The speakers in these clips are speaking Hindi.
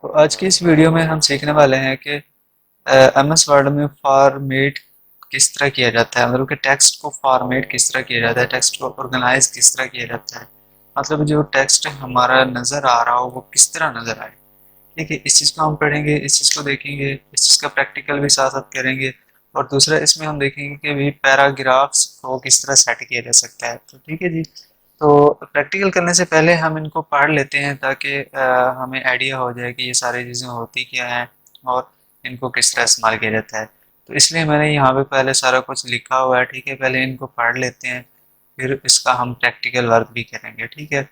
तो आज की इस वीडियो में हम सीखने वाले हैं कि एमएस वर्ड में फॉर्मेट किस तरह किया जाता है, मतलब कि टेक्स्ट को फॉर्मेट किस तरह किया जाता है, टेक्स्ट को ऑर्गेनाइज किस तरह किया जाता है। मतलब जो टेक्स्ट हमारा नज़र आ रहा हो वो किस तरह नज़र आए। ठीक है, इस चीज़ को हम पढ़ेंगे, इस चीज़ को देखेंगे, इस चीज़ का प्रैक्टिकल भी साथ साथ करेंगे। और दूसरा इसमें हम देखेंगे कि भी पैराग्राफ्स को किस तरह सेट किया जा सकता है। तो ठीक है जी। तो प्रैक्टिकल करने से पहले हम इनको पढ़ लेते हैं ताकि हमें आइडिया हो जाए कि ये सारी चीज़ें होती क्या हैं और इनको किस तरह इस्तेमाल किया जाता है। तो इसलिए मैंने यहाँ पे पहले सारा कुछ लिखा हुआ है। ठीक है, पहले इनको पढ़ लेते हैं, फिर इसका हम प्रैक्टिकल वर्क भी करेंगे। ठीक है,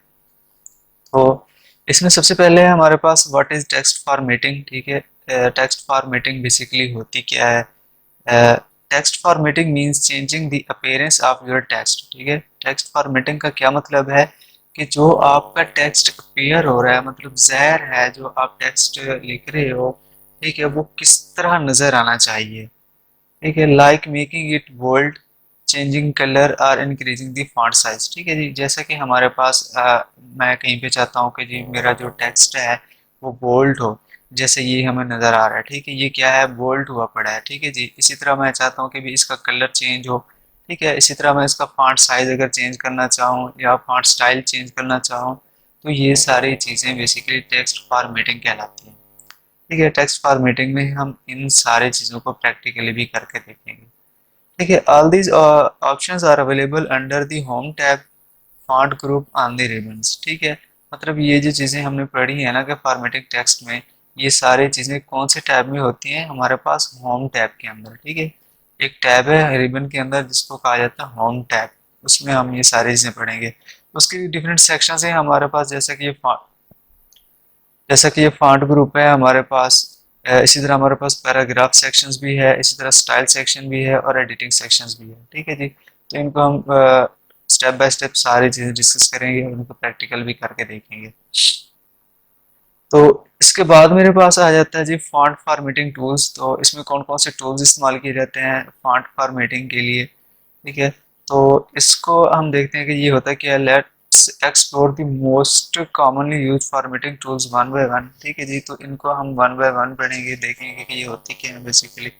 तो इसमें सबसे पहले है हमारे पास व्हाट इज टेक्स्ट फॉर्मेटिंग। ठीक है, टेक्स्ट फॉर्मेटिंग बेसिकली होती क्या है। Text formatting means changing the appearance of your text. ठीक है, टेक्स्ट फॉर्मेटिंग का क्या मतलब है कि जो आपका टेक्स्ट अपीयर हो रहा है, मतलब ज़ाहिर है जो आप टेक्स्ट लिख रहे हो, ठीक है, वो किस तरह नज़र आना चाहिए। ठीक है, like making it bold, changing colour और इंक्रीजिंग दी फॉन्ट साइज। ठीक है जी, जैसा कि हमारे पास मैं कहीं पे चाहता हूँ कि जी मेरा जो टेक्स्ट है वो बोल्ड हो, जैसे ये हमें नज़र आ रहा है। ठीक है, ये क्या है, बोल्ड हुआ पड़ा है। ठीक है जी, इसी तरह मैं चाहता हूँ कि भी इसका कलर चेंज हो। ठीक है, इसी तरह मैं इसका फॉन्ट साइज अगर चेंज करना चाहूँ या फॉन्ट स्टाइल चेंज करना चाहूँ, तो ये सारी चीज़ें बेसिकली टेक्स्ट फॉर्मेटिंग कहलाती हैं। ठीक है, टेक्स्ट फॉर्मेटिंग में हम इन सारी चीज़ों को प्रैक्टिकली भी करके देखेंगे। ठीक है, all these options are available under the home tab, font group on the ribbons. ठीक है, मतलब ये जो चीज़ें हमने पढ़ी है ना कि फॉर्मेटिंग टेक्स्ट में, ये सारी चीज़ें कौन से टैब में होती हैं, हमारे पास होम टैब के अंदर। ठीक है, एक टैब है रिबन के अंदर जिसको कहा जाता है होम टैब, उसमें हम ये सारी चीज़ें पढ़ेंगे। उसके डिफरेंट सेक्शंस हैं हमारे पास, जैसा कि ये फॉन्ट ग्रुप है हमारे पास। इसी तरह हमारे पास पैराग्राफ सेक्शंस भी है, इसी तरह स्टाइल सेक्शन भी है और एडिटिंग सेक्शंस भी है। ठीक है जी, तो इनको हम स्टेप बाय स्टेप सारी चीज़ें डिस्कस करेंगे और उनको प्रैक्टिकल भी करके देखेंगे। तो इसके बाद मेरे पास आ जाता है जी फॉन्ट फॉर्मेटिंग टूल्स। तो इसमें कौन कौन से टूल्स इस्तेमाल किए जाते हैं फॉन्ट फॉर्मेटिंग के लिए। ठीक है, तो इसको हम देखते हैं कि ये होता है क्या, let's explore the most commonly use formatting tools one by one. ठीक है जी, तो इनको हम वन बाय वन पढ़ेंगे, देखेंगे कि ये होती क्या है बेसिकली।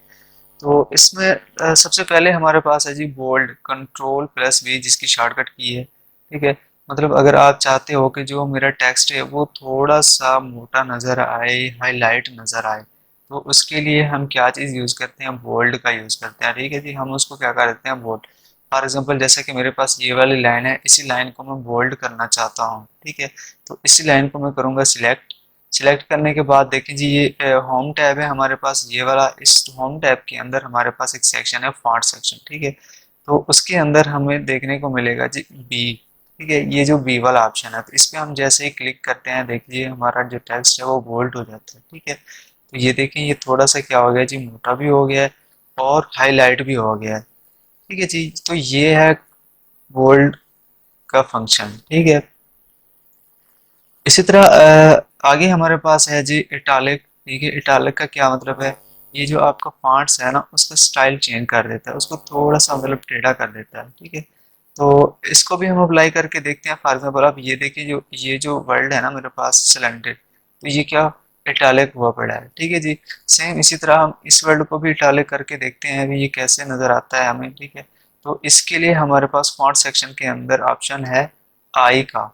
तो इसमें सबसे पहले हमारे पास है जी बोल्ड, कंट्रोल प्लस वी जिसकी शॉर्टकट की है। ठीक है, मतलब अगर आप चाहते हो कि जो मेरा टेक्स्ट है वो थोड़ा सा मोटा नज़र आए, हाईलाइट नज़र आए, तो उसके लिए हम क्या चीज़ यूज़ करते हैं, बोल्ड का यूज़ करते हैं। ठीक है जी, हम उसको क्या कर देते हैं, बोल्ड। फॉर एग्जांपल जैसे कि मेरे पास ये वाली लाइन है, इसी लाइन को मैं बोल्ड करना चाहता हूँ। ठीक है, तो इसी लाइन को मैं करूँगा सिलेक्ट। सिलेक्ट करने के बाद देखें जी ये होम टैब है हमारे पास, ये वाला। इस होम टैब के अंदर हमारे पास एक सेक्शन है फॉन्ट सेक्शन। ठीक है, तो उसके अंदर हमें देखने को मिलेगा जी बी। ठीक है, ये जो बी वाला ऑप्शन है, तो इस पे हम जैसे ही क्लिक करते हैं, देखिए हमारा जो टेक्स्ट है वो बोल्ड हो जाता है। ठीक है, तो ये देखें ये थोड़ा सा क्या हो गया जी, मोटा भी हो गया है और हाईलाइट भी हो गया है। ठीक है जी, तो ये है बोल्ड का फंक्शन। ठीक है, इसी तरह आगे हमारे पास है जी इटालिक। ठीक है, इटालिक का क्या मतलब है, ये जो आपका फॉन्ट्स है ना उसका स्टाइल चेंज कर देता है, उसको थोड़ा सा मतलब टेढ़ा कर देता है। ठीक है, तो इसको भी हम अप्लाई करके देखते हैं। फॉर एग्जाम्पल आप ये देखिए, जो ये जो वर्ड है ना मेरे पास सिलेक्टेड, तो ये क्या, इटालिक हुआ पड़ा है। ठीक है जी, सेम इसी तरह हम इस वर्ड को भी इटालिक करके देखते हैं अभी ये कैसे नज़र आता है हमें। ठीक है, तो इसके लिए हमारे पास फॉन्ट सेक्शन के अंदर ऑप्शन है आई का।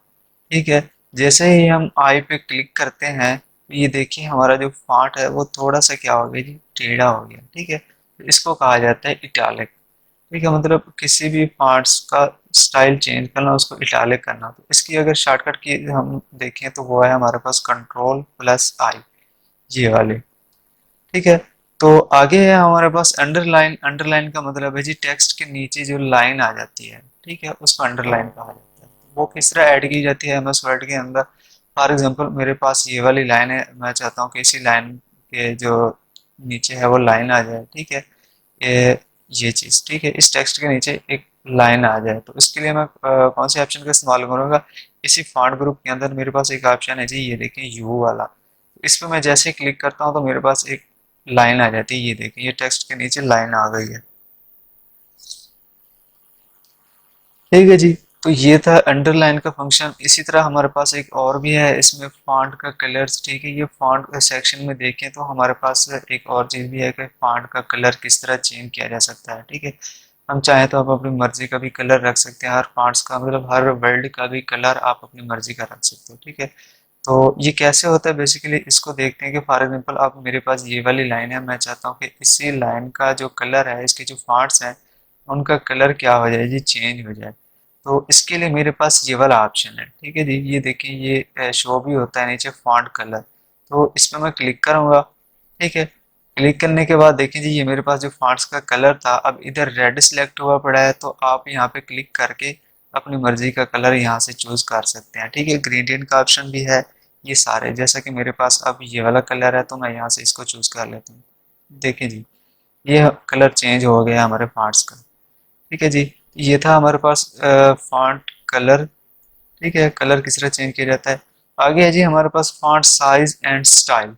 ठीक है, जैसे ही हम आई पे क्लिक करते हैं, तो ये देखिए हमारा जो फॉन्ट है वो थोड़ा सा क्या हो गया जी, टेढ़ा हो गया। ठीक है, तो इसको कहा जाता है इटालिक। ठीक है, मतलब किसी भी फॉन्ट्स का स्टाइल चेंज करना, उसको इटालिक करना। तो इसकी अगर शॉर्टकट की हम देखें तो वो है हमारे पास कंट्रोल प्लस आई, ये वाले। ठीक है, तो आगे है हमारे पास अंडरलाइन। अंडरलाइन का मतलब है जी टेक्स्ट के नीचे जो लाइन आ जाती है, ठीक है, उसको अंडरलाइन कहा जाता है। वो किस तरह ऐड की जाती है एमएस वर्ड के अंदर। फॉर एग्जांपल मेरे पास ये वाली लाइन है, मैं चाहता हूँ कि इसी लाइन के जो नीचे है वो लाइन आ जाए। ठीक है, ये चीज़, ठीक है, इस टेक्स्ट के नीचे एक लाइन आ जाए, तो इसके लिए मैं कौन से ऑप्शन का इस्तेमाल करूँगा, इसी फॉन्ट ग्रुप के अंदर मेरे पास एक ऑप्शन है जी, ये देखें यू वाला। इस पर मैं जैसे ही क्लिक करता हूँ तो मेरे पास एक लाइन आ जाती है, ये देखिए ये टेक्स्ट के नीचे लाइन आ गई है। ठीक है जी, तो ये था अंडरलाइन का फंक्शन। इसी तरह हमारे पास एक और भी है, इसमें फॉन्ट का कलर्स, ठीक है। ये फॉन्ट का सेक्शन में देखें तो हमारे पास एक और चीज़ भी है कि फॉन्ट का कलर किस तरह चेंज किया जा सकता है, ठीक है। हम चाहें तो आप अपनी मर्जी का भी कलर रख सकते हैं, हर फॉन्ट्स का मतलब हर वर्ड का भी कलर आप अपनी मर्जी का रख सकते हो, ठीक है। तो ये कैसे होता है बेसिकली, इसको देखते हैं कि फॉर एग्जांपल अब मेरे पास ये वाली लाइन है, मैं चाहता हूँ कि इसी लाइन का जो कलर है, इसके जो फॉन्ट्स हैं उनका कलर क्या हो जाए, ये चेंज हो जाए। तो इसके लिए मेरे पास ये वाला ऑप्शन है, ठीक है जी। ये देखिए, ये शो भी होता है नीचे फॉन्ट कलर। तो इस पर मैं क्लिक करूंगा, ठीक है। क्लिक करने के बाद देखिए जी, ये मेरे पास जो फॉन्ट्स का कलर था अब इधर रेड सिलेक्ट हुआ पड़ा है। तो आप यहाँ पे क्लिक करके अपनी मर्जी का कलर यहाँ से चूज कर सकते हैं, ठीक है। ग्रेडियंट का ऑप्शन भी है। ये सारे, जैसा कि मेरे पास अब ये वाला कलर है तो मैं यहाँ से इसको चूज कर लेता हूँ। देखिए जी, ये कलर चेंज हो गया हमारे फॉन्ट्स का, ठीक है जी। ये था हमारे पास फॉन्ट कलर, ठीक है। कलर किस तरह चेंज किया जाता है। आगे है जी हमारे पास फॉन्ट साइज एंड स्टाइल,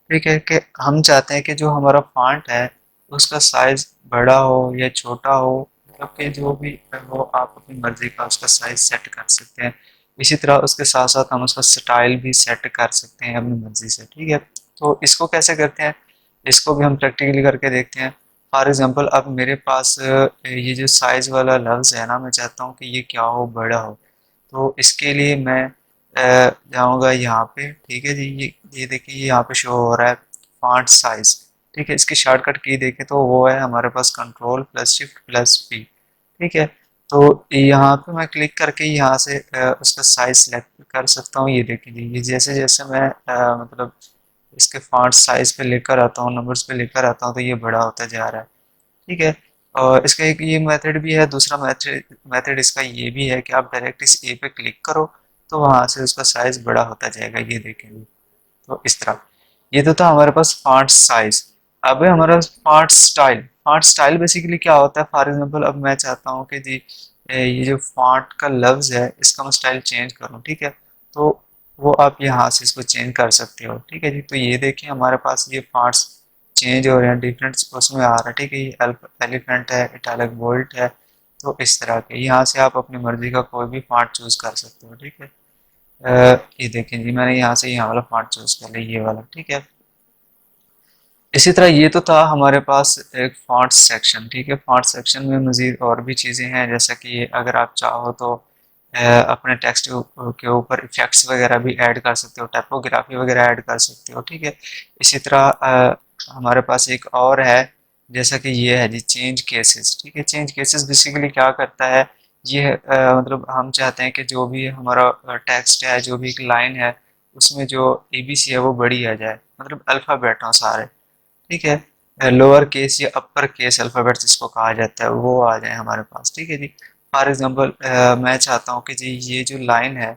ठीक है। कि हम चाहते हैं कि जो हमारा फॉन्ट है उसका साइज बड़ा हो या छोटा हो, मतलब कि जो भी हो आप अपनी मर्जी का उसका साइज सेट कर सकते हैं। इसी तरह उसके साथ साथ हम उसका स्टाइल भी सेट कर सकते हैं अपनी मर्जी से, ठीक है। तो इसको कैसे करते हैं, इसको भी हम प्रैक्टिकली करके देखते हैं। फॉर एग्जांपल अब मेरे पास ये जो साइज वाला लफ्ज़ है ना, मैं चाहता हूँ कि ये क्या हो, बड़ा हो। तो इसके लिए मैं जाऊँगा यहाँ पे, ठीक है जी। ये देखिए, ये यहाँ पे शो हो रहा है फॉन्ट साइज, ठीक है। इसकी शॉर्टकट की देखें तो वो है हमारे पास control plus shift plus P, ठीक है। तो यहाँ पे मैं क्लिक करके यहाँ से उसका साइज सेलेक्ट कर सकता हूँ। ये देखिए जी, ये जैसे जैसे मैं मतलब इसके फॉन्ट साइज पे लेकर आता हूँ, नंबर्स पे लेकर आता हूँ, तो ये बड़ा होता जा रहा है, ठीक है। और इसका एक ये मेथड भी है। दूसरा मेथड मेथड इसका ये भी है कि आप डायरेक्ट इस ए पे क्लिक करो तो वहां से उसका साइज बड़ा होता जाएगा, ये देखेंगे। तो इस तरह ये तो था हमारे पास फॉन्ट साइज। अब है हमारा font style. Font style basically क्या होता है, फॉर एग्जांपल अब मैं चाहता हूँ कि जी ये जो फॉन्ट का लफ्ज है इसका मैं स्टाइल चेंज करूँ, ठीक है। तो वो आप यहाँ से इसको चेंज कर सकते हो, ठीक है जी। तो ये देखिए हमारे पास ये फॉन्ट्स चेंज हो रहे हैं, डिफरेंट उसमें आ रहा है, ठीक है। ये एलिफेंट है, इटैलिक बोल्ड है। तो इस तरह के यहाँ से आप अपनी मर्जी का कोई भी फॉन्ट चूज कर सकते हो, ठीक है। ये देखें जी, मैंने यहाँ से यहाँ वाला फॉन्ट चूज कर लिया, ये वाला, ठीक है। इसी तरह ये तो था हमारे पास एक फॉन्ट सेक्शन, ठीक है। फॉन्ट सेक्शन में मज़ीद और भी चीज़ें हैं, जैसा कि अगर आप चाहो तो अपने टेक्स्ट के ऊपर इफेक्ट्स वगैरह भी ऐड कर सकते हो, टाइपोग्राफी वगैरह ऐड कर सकते हो, ठीक है। इसी तरह हमारे पास एक और है, जैसा कि ये है जी चेंज केसेस, ठीक है। चेंज केसेस बेसिकली क्या करता है, ये मतलब हम चाहते हैं कि जो भी हमारा टेक्स्ट है, जो भी एक लाइन है, उसमें जो एबीसी है वो बड़ी आ जाए, मतलब अल्फ़ाबेट हो सारे, ठीक है। लोअर केस या अपर केस अल्फ़ाबेट्स जिसको कहा जाता है वो आ जाए हमारे पास, ठीक है जी। फॉर एग्जांपल मैं चाहता हूँ कि जी ये जो लाइन है,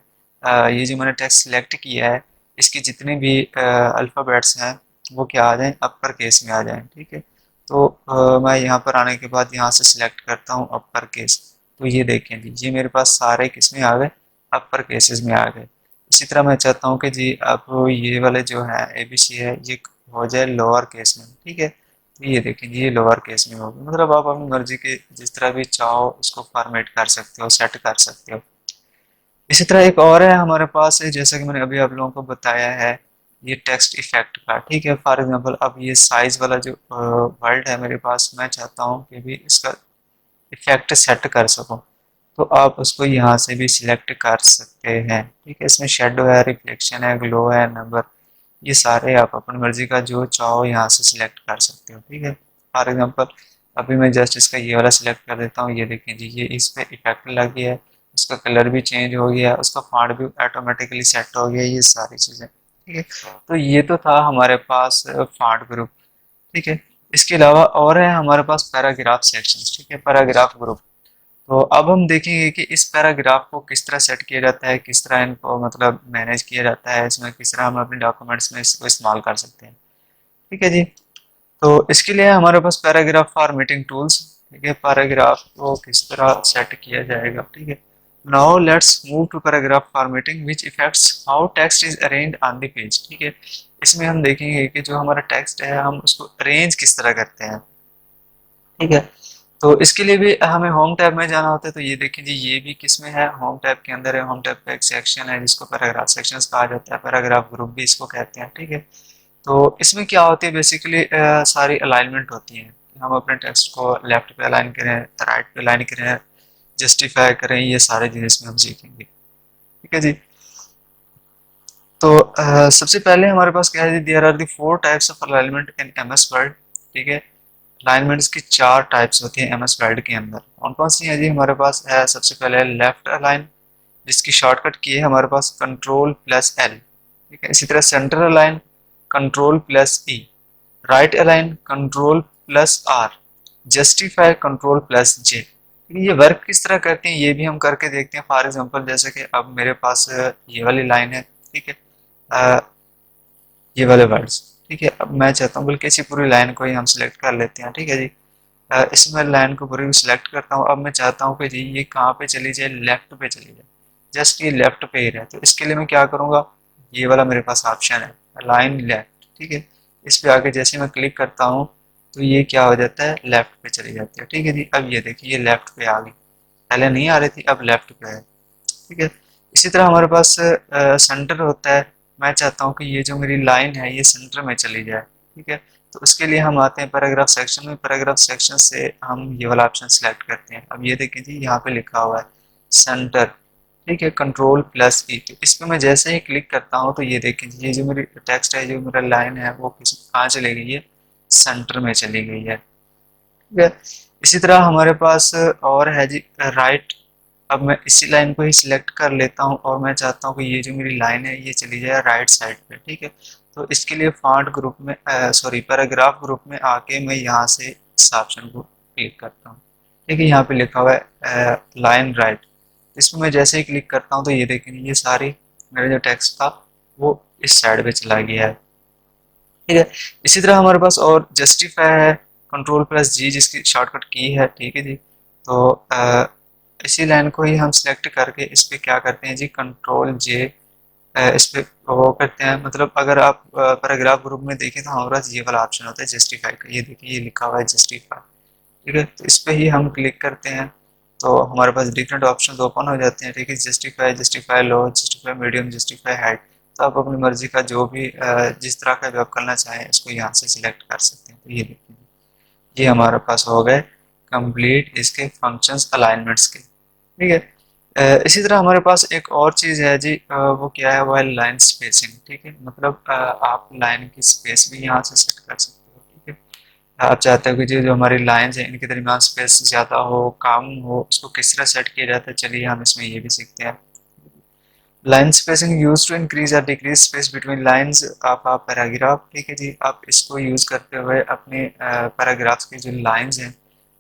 ये जो मैंने टेक्स्ट सिलेक्ट किया है, इसके जितने भी अल्फ़ाबेट्स हैं वो क्या आ जाएं, अपर केस में आ जाएं, ठीक है। तो मैं यहाँ पर आने के बाद यहाँ से सिलेक्ट करता हूँ अपर केस। तो ये देखें जी, ये मेरे पास सारे किस में आ गए, अपर केसेस में आ गए। इसी तरह मैं चाहता हूँ कि जी अब ये वाले जो है एबीसी है ये हो जाए लोअर केस में, ठीक है। तो ये देखें जी, ये लोअर केस में होगा। मतलब आप अपनी मर्जी के जिस तरह भी चाहो उसको फॉर्मेट कर सकते हो, सेट कर सकते हो। इसी तरह एक और है हमारे पास है, जैसा कि मैंने अभी आप लोगों को बताया है, ये टेक्स्ट इफेक्ट का, ठीक है। फॉर एग्जांपल अब ये साइज वाला जो वर्ड है मेरे पास, मैं चाहता हूँ कि भी इसका इफेक्ट सेट कर सकूं। तो आप उसको यहाँ से भी सिलेक्ट कर सकते हैं, ठीक है। इसमें शेडो है, रिफ्लेक्शन है, ग्लो है, नंबर, ये सारे आप अपनी मर्जी का जो चाहो यहाँ से सिलेक्ट कर सकते हो, ठीक है। फॉर एग्जांपल अभी मैं जस्ट इसका ये वाला सिलेक्ट कर देता हूँ, ये देखें जी, ये इस पे इफेक्ट लग गया है, उसका कलर भी चेंज हो गया, उसका फॉन्ट भी ऑटोमेटिकली सेट हो गया, ये सारी चीज़ें, ठीक है। तो ये तो था हमारे पास फॉन्ट ग्रुप, ठीक है। इसके अलावा और है हमारे पास पैराग्राफ सेक्शंस, ठीक है, पैराग्राफ ग्रुप। तो अब हम देखेंगे कि इस पैराग्राफ को किस तरह सेट किया जाता है, किस तरह इनको मतलब मैनेज किया जाता है, इसमें किस तरह हम अपने डॉक्यूमेंट्स में इसको इस्तेमाल कर सकते हैं, ठीक है जी। तो इसके लिए हमारे पास पैराग्राफ फॉर्मेटिंग टूल्स, ठीक है। पैराग्राफ को किस तरह सेट किया जाएगा, ठीक है। Now let's move to paragraph formatting which affects how text is arranged on the page, ठीक है। इसमें हम देखेंगे कि जो हमारा टेक्स्ट है हम उसको अरेंज किस तरह करते हैं, ठीक है। तो इसके लिए भी हमें होम टैब में जाना होता है। तो ये देखिए जी, ये भी किस में है, होम टैब के अंदर है। होम टैब का एक सेक्शन है जिसको पैराग्राफ सेक्शंस कहा जाता है, पैराग्राफ ग्रुप भी इसको कहते हैं, ठीक है। तो इसमें क्या होती है बेसिकली, सारी अलाइनमेंट होती है। हम अपने टेक्स्ट को लेफ्ट पे अलाइन करें, राइट पे अलाइन करें, जस्टिफाई करें, ये सारे चीज़ें इसमें हम सीखेंगे, ठीक है जी। तो सबसे पहले हमारे पास क्या है जी, there are the 4 types of alignment in MS Word, ठीक है। अलाइनमेंट्स की 4 टाइप्स होती हैं एमएस वर्ड के अंदर। कौन कौन सी है जी, हमारे पास है सबसे पहले लेफ्ट अलाइन, जिसकी शॉर्टकट की है हमारे पास कंट्रोल प्लस एल, ठीक है। इसी तरह centre align control plus E, right align control plus R, justify control plus J. ये वर्क किस तरह करते हैं ये भी हम करके देखते हैं। फॉर एग्जांपल जैसे कि अब मेरे पास ये वाली लाइन है, ठीक है, अ, ये वाले वर्ड्स, ठीक है। अब मैं चाहता हूँ बल्कि इसी पूरी लाइन को ही हम सिलेक्ट कर लेते हैं, ठीक है जी। इसमें लाइन को पूरी सिलेक्ट करता हूँ। अब मैं चाहता हूँ कि जी ये कहाँ पे चली जाए, लेफ्ट पे चली जाए, जस्ट ये लेफ्ट पे ही रहे। तो इसके लिए मैं क्या करूँगा, ये वाला मेरे पास ऑप्शन है लाइन लेफ्ट, ठीक है। इस पे आके जैसे मैं क्लिक करता हूँ तो ये क्या हो जाता है, लेफ्ट पे चली जाती है, ठीक है जी। अब ये देखिए ये लेफ्ट पे आ गई, पहले नहीं आ रही थी, अब लेफ्ट पे है, ठीक है। इसी तरह हमारे पास सेंटर होता है। मैं चाहता हूँ कि ये जो मेरी लाइन है ये सेंटर में चली जाए, ठीक है। तो उसके लिए हम आते हैं पैराग्राफ सेक्शन में, पैराग्राफ सेक्शन से हम ये वाला ऑप्शन सेलेक्ट करते हैं। अब ये देखें जी यहाँ पे लिखा हुआ है सेंटर, ठीक है, कंट्रोल प्लस ई। तो इस पर मैं जैसे ही क्लिक करता हूँ तो ये देखें जी, ये जो मेरी टेक्स्ट है, जो मेरा लाइन है वो कहाँ चली गई है, सेंटर में चली गई है, ठीक है। इसी तरह हमारे पास और है जी राइट। अब मैं इसी लाइन को ही सिलेक्ट कर लेता हूँ और मैं चाहता हूँ कि ये जो मेरी लाइन है ये चली जाए राइट साइड पे, ठीक है। तो इसके लिए फॉन्ट ग्रुप में सॉरी पैराग्राफ ग्रुप में आके मैं यहाँ से इस ऑप्शन को क्लिक करता हूँ, ठीक है। यहाँ पे लिखा हुआ है लाइन राइट। इसमें मैं जैसे ही क्लिक करता हूँ तो ये देखेंगे ये सारी मेरा जो टेक्स्ट था वो इस साइड पे चला गया है, ठीक है। इसी तरह हमारे पास और जस्टिफाई है कंट्रोल प्लस जी, जिसकी शॉर्टकट की है, ठीक है जी। तो इसी लाइन को ही हम सिलेक्ट करके इस पे क्या करते हैं जी, कंट्रोल जे इस पे वो करते हैं। मतलब अगर आप पैराग्राफ ग्रुप में देखें तो हमारे पास ये वाला ऑप्शन होता है जस्टिफाई का, ये देखिए ये लिखा हुआ है जस्टिफाई, ठीक है। तो इस पे ही हम क्लिक करते हैं तो हमारे पास डिफरेंट ऑप्शन ओपन हो जाते हैं, ठीक है। जस्टिफाई, जस्टिफाई लो, जस्टिफाई मीडियम, जस्टिफाई हाइट। तो आप अपनी मर्जी का जो भी जिस तरह का भी आप करना चाहें इसको यहाँ से सिलेक्ट कर सकते हैं। तो ये देखिए ये हमारे पास हो गए कंप्लीट इसके फंक्शंस अलाइनमेंट्स के, ठीक है। इसी तरह हमारे पास एक और चीज़ है जी, वो क्या है, वो है लाइन स्पेसिंग, ठीक है। मतलब आप लाइन की स्पेस भी यहाँ से सेट कर सकते हो, ठीक है। आप चाहते हो कि जो जो हमारी लाइंस हैं इनके दरमियान स्पेस ज़्यादा हो कम हो, उसको किस तरह सेट किया जाता है, चलिए हम इसमें ये भी सीखते हैं। Line spacing use to increase और decrease space between lines of a paragraph, ठीक है जी। आप इसको यूज करते हुए अपने पैराग्राफ्स की जो लाइंस हैं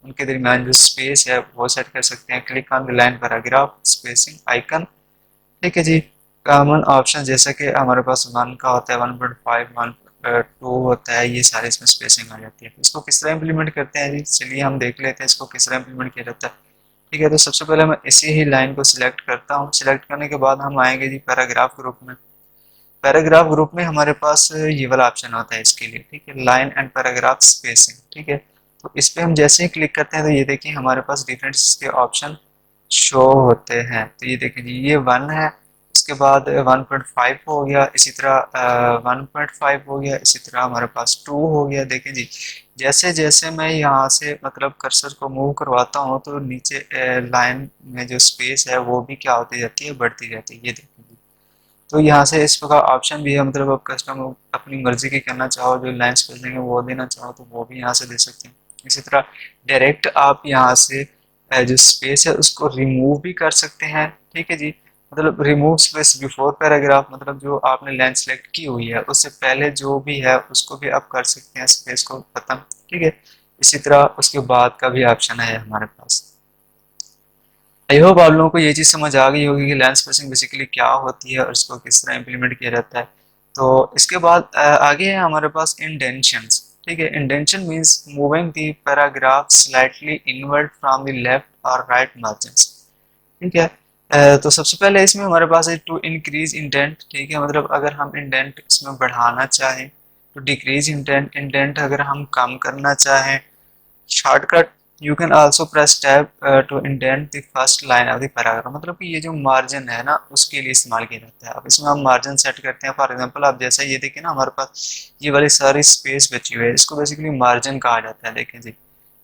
उनके दरमियान जो स्पेस है वो सेट कर सकते हैं। Click on the line paragraph spacing icon, ठीक है जी। कॉमन ऑप्शन जैसा कि हमारे पास 1 का होता है, 1.5, 1.2 होता है, ये सारे इसमें स्पेसिंग आ जाती है। इसको किस तरह इम्प्लीमेंट करते हैं जी, चलिए हम देख लेते हैं इसको किस तरह इम्प्लीमेंट किया जाता है, ठीक है। तो सबसे पहले मैं इसी ही लाइन को सिलेक्ट करता हूँ। सिलेक्ट करने के बाद हम आएंगे जी पैराग्राफ ग्रुप में। पैराग्राफ ग्रुप में हमारे पास ये वाला ऑप्शन होता है इसके लिए, ठीक है, लाइन एंड पैराग्राफ स्पेसिंग, ठीक है। तो इस पे हम जैसे ही क्लिक करते हैं तो ये देखिए हमारे पास डिफरेंट इसके ऑप्शन शो होते हैं। तो ये देखिए जी ये 1 है, इसके बाद 1.5 हो गया, इसी तरह 1.5 हो गया, इसी तरह हमारे पास 2 हो गया। देखें जी जैसे जैसे मैं यहाँ से मतलब कर्सर को मूव करवाता हूँ तो नीचे लाइन में जो स्पेस है वो भी क्या होती जाती है, बढ़ती जाती है, ये देखें जी। तो यहाँ से इस प्रकार ऑप्शन भी है, मतलब आप कस्टम अपनी मर्जी की करना चाहो, जो लाइन स्पेसिंग है वो देना चाहो तो वो भी यहाँ से दे सकते हैं। इसी तरह डायरेक्ट आप यहाँ से जो स्पेस है उसको रिमूव भी कर सकते हैं, ठीक है जी। मतलब रिमूव स्पेस बिफोर पैराग्राफ, मतलब जो आपने लाइन सेलेक्ट की हुई है उससे पहले जो भी है उसको भी आप कर सकते हैं स्पेस को खत्म, ठीक है। इसी तरह उसके बाद का भी ऑप्शन है हमारे पास। आई होप आप लोगों को ये चीज़ समझ आ गई होगी कि लाइन स्पेसिंग बेसिकली क्या होती है और इसको किस तरह इम्प्लीमेंट किया जाता है। तो इसके बाद आगे है हमारे पास इंडेंशंस, ठीक है। Indentation means moving the paragraph slightly inward from the left और राइट मार्जिन्स, ठीक है। तो सबसे पहले इसमें हमारे पास है टू इंक्रीज इंडेंट, ठीक है। मतलब अगर हम इंडेंट इसमें बढ़ाना चाहें तो डिक्रीज इंडेंट, इंडेंट अगर हम कम करना चाहें, shortcut you can also press tab to indent the first line of the paragraph, मतलब कि ये जो मार्जिन है ना उसके लिए इस्तेमाल किया जाता है। अब इसमें हम मार्जिन सेट करते हैं। फॉर एग्जांपल आप जैसा ये देखिए ना, हमारे पास ये वाली सारी स्पेस बची हुई है, इसको बेसिकली मार्जिन कहा जाता है। देखें जी,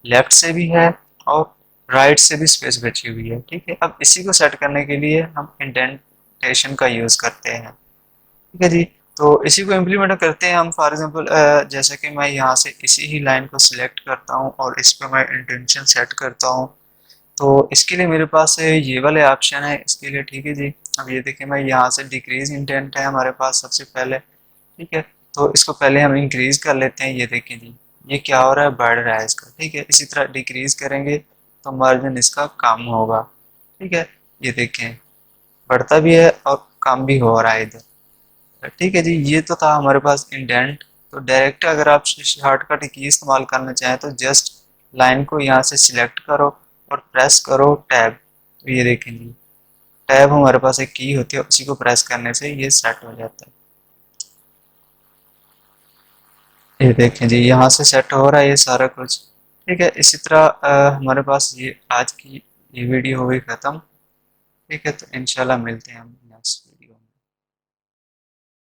लेफ्ट से भी है और राइट से भी स्पेस बची हुई है, ठीक है। अब इसी को सेट करने के लिए हम इंडेंटेशन का यूज़ करते हैं, ठीक है जी। तो इसी को इम्प्लीमेंट करते हैं हम। फॉर एग्जांपल जैसे कि मैं यहाँ से इसी ही लाइन को सिलेक्ट करता हूँ और इस पर मैं इंटेंशन सेट करता हूँ। तो इसके लिए मेरे पास ये वाले ऑप्शन है इसके लिए, ठीक है जी। अब ये देखिए, मैं यहाँ से डिक्रीज इंटेंट है हमारे पास सबसे पहले, ठीक है। तो इसको पहले हम इंक्रीज कर लेते हैं। ये देखें जी, ये क्या हो रहा है, बढ़ रहा है इसका, ठीक है। इसी तरह डिक्रीज करेंगे तो मार्जिन इसका कम होगा, ठीक है। ये देखें, बढ़ता भी है और कम भी हो रहा है इधर, ठीक है जी। ये तो था हमारे पास इंडेंट। तो डायरेक्ट अगर आप शॉर्टकट की इस्तेमाल करना चाहें तो जस्ट लाइन को यहाँ से सिलेक्ट करो और प्रेस करो टैब। तो ये देखें जी, टैब हमारे पास एक की होती है, उसी को प्रेस करने से ये सेट हो जाता है। ये देखें जी, यहाँ से सेट हो रहा है ये सारा कुछ, ठीक है। इसी तरह हमारे पास ये आज की ये वीडियो हो गई ख़त्म, ठीक है। तो इंशाल्लाह मिलते हैं हम नेक्स्ट।